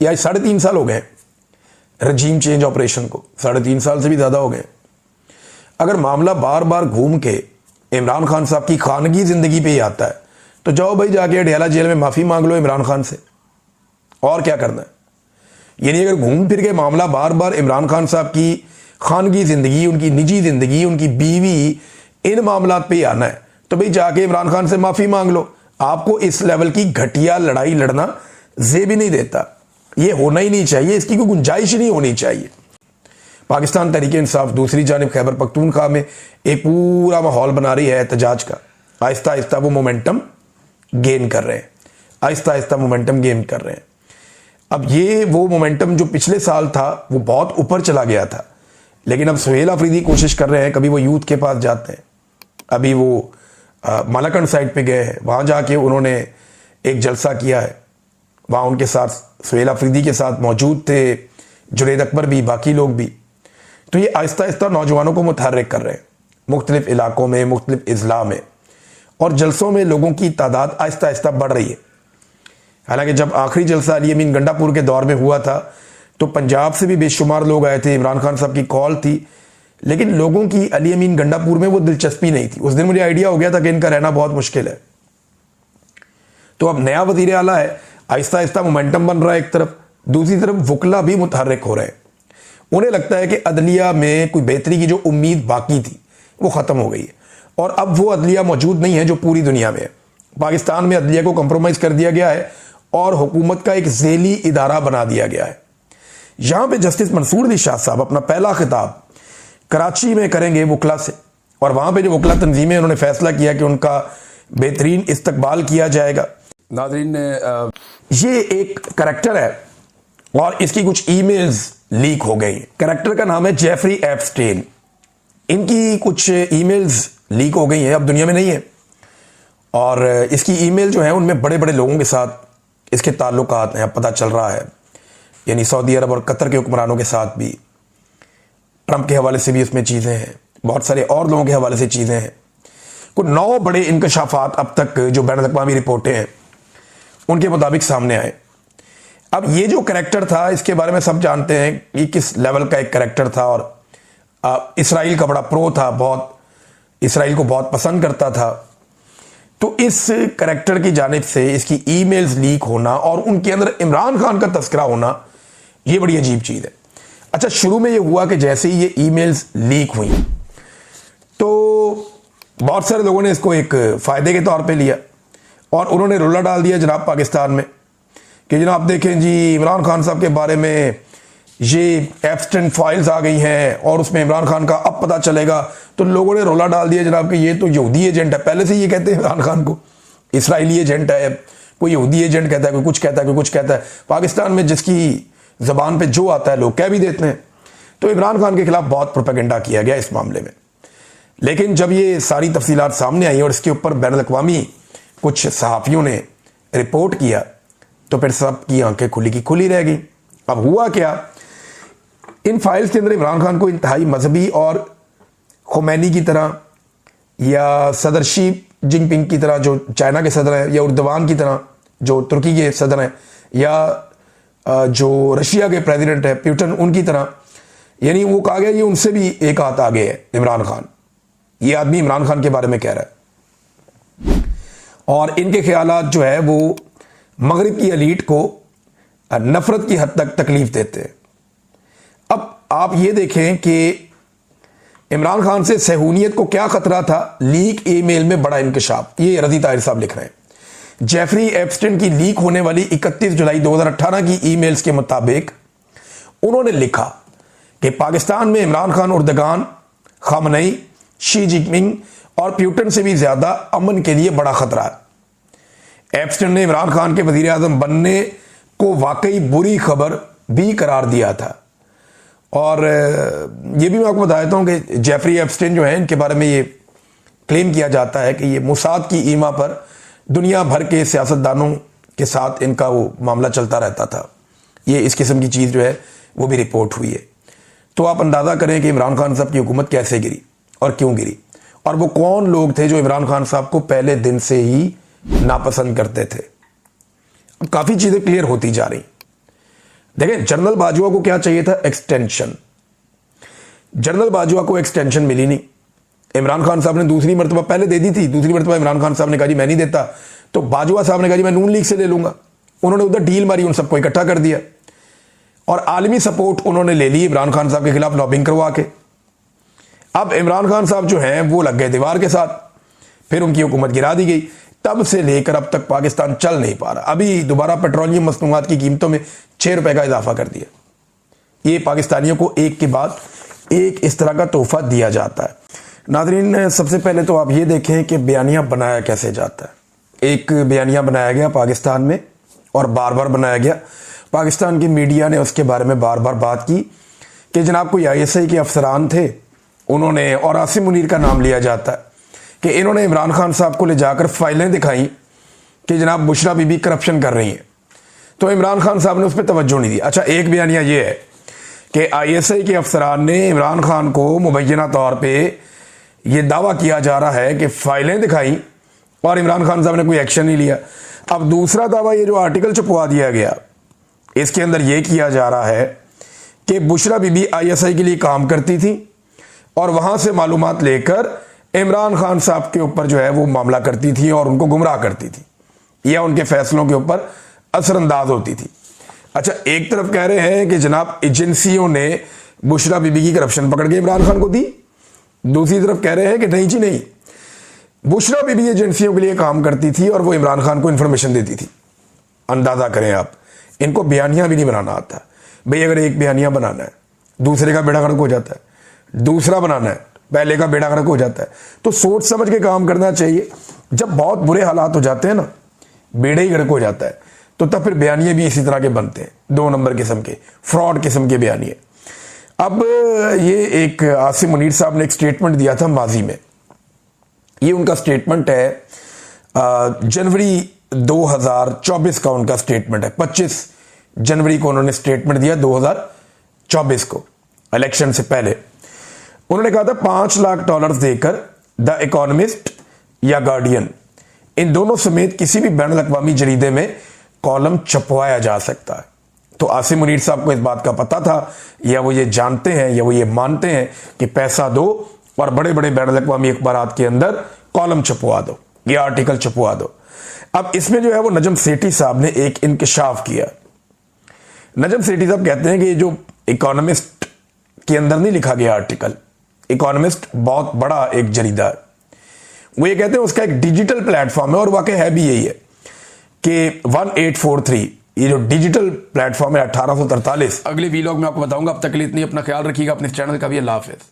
ये आज 3.5 साल हो गए रजीम चेंज ऑपरेशन को, 3.5 साल से भी ज़्यादा हो गए। अगर मामला बार बार घूम के इमरान खान साहब की खानगी ज़िंदगी पे ही आता है तो जाओ भाई जाके अडयाला जेल में माफ़ी मांग लो इमरान खान से, और क्या करना है। यानी अगर घूम फिर के मामला बार बार इमरान खान साहब की खानगी ज़िंदगी, उनकी निजी ज़िंदगी, उनकी बीवी, इन मामला पे आना है तो भाई जाके इमरान खान से माफ़ी मांग लो। आपको इस लेवल की घटिया लड़ाई लड़ना जेब ही नहीं देता, ये होना ही नहीं चाहिए, इसकी कोई गुंजाइश नहीं होनी चाहिए। पाकिस्तान तहरीक इंसाफ दूसरी जानिब खैबर पख्तूनख्वा में एक पूरा माहौल बना रही है एहतजाज का। आहिस्ता आहिस्ता वो मोमेंटम गेन कर रहे हैं, आहिस्ता आहिस्ता मोमेंटम गेन कर रहे हैं। अब ये वो मोमेंटम जो पिछले साल था वो बहुत ऊपर चला गया था, लेकिन अब सुहेल अफरीदी कोशिश कर रहे हैं, कभी वो यूथ के पास जाते हैं, अभी वो मालाकंड साइड पे गए हैं, वहाँ जाके उन्होंने एक जलसा किया है, वहाँ उनके साथ सुहेल अफरीदी के साथ मौजूद थे जुनैद अकबर भी, बाकी लोग भी। तो ये आहिस्ता आहिस्ता नौजवानों को मुतहर्रिक कर रहे हैं मुख्तलिफ इलाकों में, मुख्तलिफ अजला में, और जलसों में लोगों की तादाद आहिस्ता आहिस्ता बढ़ रही है। हालांकि जब आखिरी जलसा अली अमीन गंडापुर के दौर में हुआ था तो पंजाब से भी बेशुमार लोग आए थे, इमरान खान साहब की कॉल थी, लेकिन लोगों की अली अमीन गंडापुर में वो दिलचस्पी नहीं थी। उस दिन मुझे आइडिया हो गया था कि इनका रहना बहुत मुश्किल है। तो अब नया वजीर आला है, आहिस्ता आहिस्ता मोमेंटम बन रहा है एक तरफ, दूसरी तरफ वकला भी मुतहर्रिक हो रहे हैं। उन्हें लगता है कि अदलिया में कोई बेहतरी की जो उम्मीद बाकी थी वो ख़त्म हो गई है, और अब वो अदलिया मौजूद नहीं है जो पूरी दुनिया में है। पाकिस्तान में अदलिया को कंप्रोमाइज़ कर दिया गया है और हुकूमत का एक ज़ेली इदारा बना दिया गया है। यहाँ पे जस्टिस मंसूर अली शाह साहब अपना पहला खिताब कराची में करेंगे वकला से, और वहाँ पे जो वकला तंजीमें उन्होंने फैसला किया कि उनका बेहतरीन इस्तकबाल किया जाएगा। नाज़रीन, ये एक करैक्टर है और इसकी कुछ ईमेल्स लीक हो गई। करैक्टर का नाम है जेफरी एप्स्टेन। इनकी कुछ ईमेल्स लीक हो गई हैं, अब दुनिया में नहीं है, और इसकी ईमेल जो है उनमें बड़े बड़े लोगों के साथ इसके ताल्लुकात हैं, पता चल रहा है। यानी सऊदी अरब और कतर के हुक्मरानों के साथ भी, ट्रंप के हवाले से भी उसमें चीज़ें हैं, बहुत सारे और लोगों के हवाले से चीज़ें हैं। कुछ 9 बड़े इंकशाफात अब तक जो बैनुल अक़वामी रिपोर्टें हैं उनके मुताबिक सामने आए। अब ये जो करैक्टर था इसके बारे में सब जानते हैं कि किस लेवल का एक करैक्टर था, और इसराइल का बड़ा प्रो था, बहुत इसराइल को बहुत पसंद करता था। तो इस करैक्टर की जानिब से इसकी ईमेल्स लीक होना और उनके अंदर इमरान खान का तस्करा होना, ये बड़ी अजीब चीज़ है। अच्छा, शुरू में ये हुआ कि जैसे ही ये ईमेल्स लीक हुई तो बहुत सारे लोगों ने इसको एक फ़ायदे के तौर पे लिया और उन्होंने रोला डाल दिया जनाब पाकिस्तान में कि जनाब देखें जी, इमरान खान साहब के बारे में ये एप्स्टेन फाइल्स आ गई हैं और उसमें इमरान खान का अब पता चलेगा। तो लोगों ने रोला डाल दिया जनाब कि ये तो यहूदी एजेंट है। पहले से ये कहते हैं इमरान खान को इसराइली एजेंट है, कोई यहूदी एजेंट कहता है, कोई कुछ कहता है, कोई कुछ कहता है। पाकिस्तान में जिसकी ज़बान पे जो आता है लोग कह भी देते हैं। तो इमरान खान के खिलाफ बहुत प्रोपेगेंडा किया गया इस मामले में, लेकिन जब ये सारी तफसीलात सामने आई और इसके ऊपर बैनुल अक़वामी कुछ सहाफ़ियों ने रिपोर्ट किया तो फिर सब की आंखें खुली की खुली रह गई। अब हुआ क्या, इन फाइल्स के अंदर इमरान खान को इंतहाई मजहबी और खुमैनी की तरह, या सदर शी जिनपिंग की तरह जो चाइना के सदर हैं, या उर्दवान की तरह जो तुर्की के सदर हैं, या जो रशिया के प्रेसिडेंट है प्यूटन, उनकी तरह, यानी वो कहा गया ये उनसे भी एक हाथ आगे है इमरान खान। ये आदमी इमरान खान के बारे में कह रहा है, और इनके ख्यालात जो है वो मगरिब की एलीट को नफरत की हद तक तकलीफ देते हैं। अब आप ये देखें कि इमरान खान से सहूनियत को क्या खतरा था, लीक ईमेल में बड़ा इंकशाफ। ये रज़ी ताहिर साहब लिख रहे हैं, जेफरी एप्स्टेन की लीक होने वाली 31 जुलाई 2018 की ईमेल्स के मुताबिक उन्होंने लिखा कि पाकिस्तान में Imran Khan, Erdogan, Khamenei, Xi Jinping और प्यूटन से भी ज्यादा अमन के लिए बड़ा खतरा है। एप्स्टेन ने इमरान खान के वजीर आजम बनने को वाकई बुरी खबर भी करार दिया था। और ये भी मैं आपको बता देता हूं कि जेफरी एप्स्टेन जो है, इनके बारे में ये क्लेम किया जाता है कि ये मोसाद की ईमा पर दुनिया भर के सियासतदानों के साथ इनका वो मामला चलता रहता था। ये इस किस्म की चीज़ जो है वो भी रिपोर्ट हुई है। तो आप अंदाज़ा करें कि इमरान खान साहब की हुकूमत कैसे गिरी और क्यों गिरी, और वो कौन लोग थे जो इमरान खान साहब को पहले दिन से ही नापसंद करते थे। अब काफ़ी चीज़ें क्लियर होती जा रही। देखें, जनरल बाजवा को क्या चाहिए था? एक्सटेंशन। जनरल बाजवा को एक्सटेंशन मिली नहीं। इमरान खान साहब ने दूसरी मरतबा पहले दे दी थी, दूसरी मरतबा इमरान खान साहब ने कहा जी मैं नहीं देता, तो बाजवा साहब ने कहा जी मैं नून लीग से ले लूंगा। उन्होंने उधर डील मारी, उन सबको इकट्ठा कर दिया और आलमी सपोर्ट उन्होंने ले ली इमरान खान साहब के खिलाफ लॉबिंग करवा के। अब इमरान खान साहब जो हैं वो लग गए दीवार के साथ, फिर उनकी हुकूमत गिरा दी गई। तब से लेकर अब तक पाकिस्तान चल नहीं पा रहा। अभी दोबारा पेट्रोलियम मसनूआत की कीमतों में 6 रुपए का इजाफा कर दिया। ये पाकिस्तानियों को एक के बाद एक इस तरह का तोहफा दिया जाता है। नाज़रीन, सबसे पहले तो आप ये देखें कि बयानिया बनाया कैसे जाता है। एक बयानिया बनाया गया पाकिस्तान में और बार बार बनाया गया। पाकिस्तान की मीडिया ने उसके बारे में बार बार बात की कि जनाब कोई ISI के अफसरान थे, उन्होंने, और आसिम मुनीर का नाम लिया जाता है, कि इन्होंने इमरान खान साहब को ले जाकर फाइलें दिखाई कि जनाब बुशरा बीबी करप्शन कर रही है। तो इमरान खान साहब ने उस पर तवज्जो नहीं दी। अच्छा, एक बयानिया ये है कि ISI के अफसरान ने इमरान खान को मुबैना तौर पर यह दावा किया जा रहा है कि फाइलें दिखाई और इमरान खान साहब ने कोई एक्शन नहीं लिया। अब दूसरा दावा, ये जो आर्टिकल छपवा दिया गया, इसके अंदर यह किया जा रहा है कि बुशरा बीबी ISI के लिए काम करती थी और वहां से मालूमात लेकर इमरान खान साहब के ऊपर जो है वो मामला करती थी और उनको गुमराह करती थी या उनके फैसलों के ऊपर असरअंदाज होती थी। अच्छा, एक तरफ कह रहे हैं कि जनाब एजेंसियों ने बुशरा बीबी की करप्शन पकड़ के इमरान खान को दी, दूसरी तरफ कह रहे हैं कि नहीं जी नहीं, बुशरा बीबी एजेंसियों के लिए काम करती थी और वो इमरान खान को इंफॉर्मेशन देती थी। अंदाजा करें आप, इनको बयानिया भी नहीं बनाना आता। भाई अगर एक बयानिया बनाना है, दूसरे का बेड़ा गर्क हो जाता है, दूसरा बनाना है, पहले का बेड़ा गर्क हो जाता है। तो सोच समझ के काम करना चाहिए। जब बहुत बुरे हालात हो जाते हैं ना, बेड़ा ही गर्क हो जाता है, तो तब फिर बयानिए भी इसी तरह के बनते हैं, 2 नंबर किस्म के, फ्रॉड किस्म के बयानिए। अब ये एक आसिम मुनीर साहब ने एक स्टेटमेंट दिया था माजी में। ये उनका स्टेटमेंट है जनवरी 2024 का उनका स्टेटमेंट है। 25 जनवरी को उन्होंने स्टेटमेंट दिया 2024 को, इलेक्शन से पहले। उन्होंने कहा था $5 लाख देकर द इकोनॉमिस्ट या गार्डियन, इन दोनों समेत किसी भी बैन अल-अक़वामी जरीदे में कॉलम छपवाया जा सकता है। तो आसिम मुनीर साहब को इस बात का पता था, या वो ये जानते हैं या वो ये मानते हैं कि पैसा दो और बड़े बड़े बैन अल-अक़वामी अखबारात के अंदर कॉलम छपवा दो, ये आर्टिकल छपवा दो। अब इसमें जो है वो नजम सेठी साहब ने एक इंकशाफ किया। नजम सेठी साहब कहते हैं कि ये जो इकोनॉमिस्ट के अंदर नहीं लिखा गया आर्टिकल, इकोनॉमिस्ट बहुत बड़ा एक जरीदा है, वो ये कहते हैं उसका एक डिजिटल प्लेटफॉर्म है, और वाकई है भी यही है कि 1843 ये जो डिजिटल प्लेटफॉर्म है 1843। अगले वीलॉग में आपको बताऊंगा। अब तक के लिए इतनी, अपना ख्याल रखिएगा, अपने चैनल का भी। अल्लाह हाफिज़।